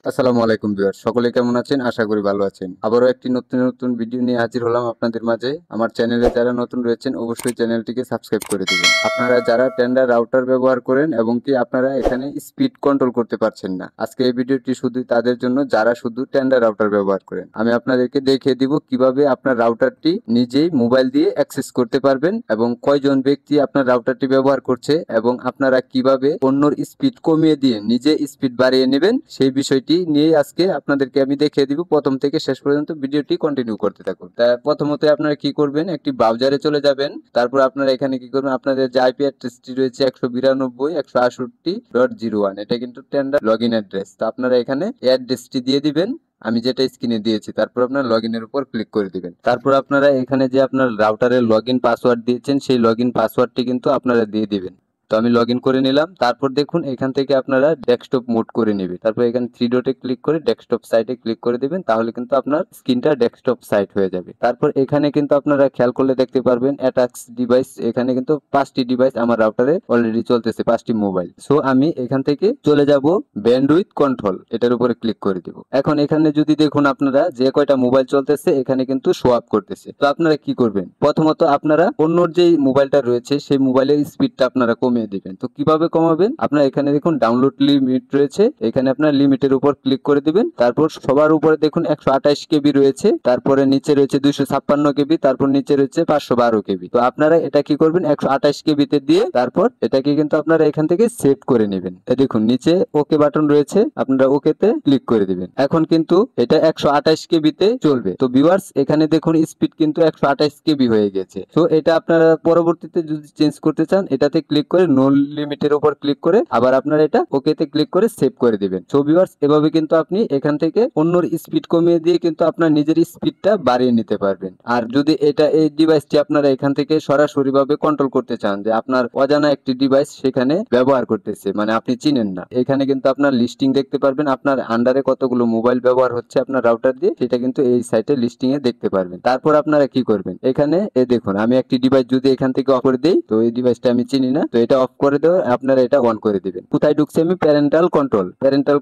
আসসালামু আলাইকুম ভিউয়ার, সকলে কেমন আছেন? আশা করি ভালো আছেন। আবারও একটি নতুন নতুন ভিডিও নিয়ে হাজির হলাম আপনাদের মাঝে। আমার চ্যানেলে যারা নতুন রয়েছেন অবশ্যই চ্যানেলটিকে সাবস্ক্রাইব করে দিবেন। আপনারা যারা টেন্ডার রাউটার ব্যবহার করেন এবং কি আপনারা এখানে স্পিড কন্ট্রোল করতে পারছেন না, আজকে এই ভিডিওটি শুধু তাদের জন্য যারা শুধু টেন্ডার রাউটার ব্যবহার করেন। আমি আপনাদেরকে দেখিয়ে দিব কিভাবে আপনার রাউটারটি নিজেই মোবাইল দিয়ে অ্যাক্সেস করতে পারবেন এবং কয়জন ব্যক্তি আপনার রাউটারটি ব্যবহার করছে এবং আপনারা কিভাবে অন্যর স্পিড কমিয়ে দিয়ে নিজে স্পিড বাড়িয়ে নেবেন সেই বিষয়টি নিয়ে আজকে আপনাদেরকে আমি দেখিয়ে দিব। প্রথম থেকে শেষ পর্যন্ত ভিডিওটি কন্টিনিউ করতে থাকুন। তা প্রথমত আপনারা কি করবেন, একটি ব্রাউজারে চলে যাবেন। তারপর আপনারা এখানে কি করবেন, আপনাদের যে আইপি অ্যাড্রেসটি রয়েছে 192.168.0.1, এটা কিন্তু টেন্ডার লগইন অ্যাড্রেস। তো আপনারা এখানে অ্যাড্রেসটি দিয়ে দিবেন, আমি যেটা স্ক্রিনে দিয়েছি। তারপর আপনার লগইনের উপর ক্লিক করে দিবেন। তারপর আপনারা এখানে যে আপনার রাউটারের লগইন পাসওয়ার্ড দিয়েছেন সেই লগইন পাসওয়ার্ডটি কিন্তু আপনারা দিয়ে দিবেন। তো আমি লগ ইন করে নিলাম। তারপর দেখুন এখান থেকে আপনারা ডেস্কটপ মোড করে নেবেন। তারপর এখানে থ্রি ডটে ক্লিক করে ডেস্কটপ সাইটে ক্লিক করে দিবেন, তাহলে কিন্তু আপনার স্ক্রিনটা ডেস্কটপ সাইট হয়ে যাবে। তারপর এখানে কিন্তু আপনারা খেয়াল করলে দেখতে পারবেন অ্যাটাক্স ডিভাইস, এখানে কিন্তু 5টি ডিভাইস আমার রাউটারে অলরেডি চলতেছে, 5টি মোবাইল। সো আমি এখান থেকে চলে যাব ব্যান্ডউইথ কন্ট্রোল, এটার উপরে ক্লিক করে দিব। এখন এখানে যদি দেখুন আপনারা যে কয়টা মোবাইল চলতেছে এখানে কিন্তু শো আপ করতেছে। তো আপনারা কি করবেন, প্রথমত আপনারা অন্যর যে মোবাইলটা রয়েছে সেই মোবাইলের স্পিডটা আপনারা কমিয়ে দিবেন। তো কিভাবে কমাবেন, আপনারা এখানে দেখুন ডাউনলোড লিমিট রয়েছে, এখানে আপনার লিমিটের উপর ক্লিক করে দিবেন। তারপর সবার উপরে দেখুন 128 কেবি রয়েছে, তারপরে নিচে রয়েছে 256 কেবি, তারপর নিচে রয়েছে 512 কেবি। তো আপনারা এটা কি করবেন, 128 কেবিতে দিয়ে তারপর এটাকে কিন্তু আপনারা এখান থেকে সেভ করে নেবেন। দেখুন নিচে ওকে বাটন রয়েছে, আপনারা ওকেতে ক্লিক করে দিবেন। এখন কিন্তু এটা 128 কেবিতে চলবে। তো ভিউয়ার্স এখানে দেখুন স্পিড কিন্তু 128 কেবি হয়ে গেছে। তো এটা আপনারা পরবর্তীতে যদি চেঞ্জ করতে চান এটাতে ক্লিক করে নো লিমিটের উপর ক্লিক করে আবার আপনারা এটা ওকেতে ক্লিক করে সেভ করে দিবেন। সো ভিউয়ার্স এভাবে কিন্তু আপনি এখান থেকে অন্যর স্পিড কমিয়ে দিয়ে কিন্তু আপনার নিজের স্পিডটা বাড়িয়ে নিতে পারবেন। আর যদি এই ডিভাইসটি আপনারা এখান থেকে সরাসরি ভাবে কন্ট্রোল করতে চান, যে আপনার অজানা একটি ডিভাইস সেখানে ব্যবহার করতেছে, মানে আপনি চিনেন না, এখানে কিন্তু আপনার লিস্টিং দেখতে পারবেন, আপনার আন্ডারে কতগুলো মোবাইল ব্যবহার হচ্ছে আপনার রাউটার দিয়ে, সেটা কিন্তু এই সাইটে লিস্টিং এ দেখতে পারবেন। তারপর আপনারা কি করবেন, এখানে দেখুন আমি একটি ডিভাইস যদি এখান থেকে অফ করে দিই, তো এই ডিভাইসটা আমি চিনি না, তো এটা অফ করে দেওয়া আপনারা এটা অন করে দিবেন। কোথায় ঢুকছে, আমি প্যারেন্টাল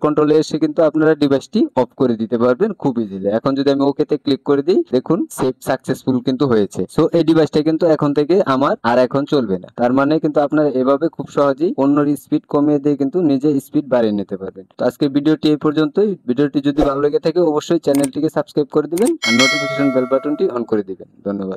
কন্ট্রোলে এসে কিন্তু আপনারা ডিভাইসটি অফ করে দিতে পারবেন খুব ইজিলি। এখন যদি আমি ওকেতে ক্লিক করে দিই, দেখুন সেভ সাকসেসফুল কিন্তু হয়েছে। সো এই ডিভাইসটা কিন্তু এখন থেকে আমার আর এখন চলবে না। তার মানে কিন্তু আপনারা এভাবে খুব সহজেই অন্যর স্পিড কমিয়ে দিয়ে কিন্তু নিজে স্পিড বাড়িয়ে নিতে পারবেন। তো আজকে ভিডিওটি এই পর্যন্তই। ভিডিওটি যদি ভালো লেগে থাকে অবশ্যই চ্যানেলটিকে সাবস্ক্রাইব করে দিবেন আর নোটিফিকেশন বেল বাটনটি অন করে দিবেন। ধন্যবাদ।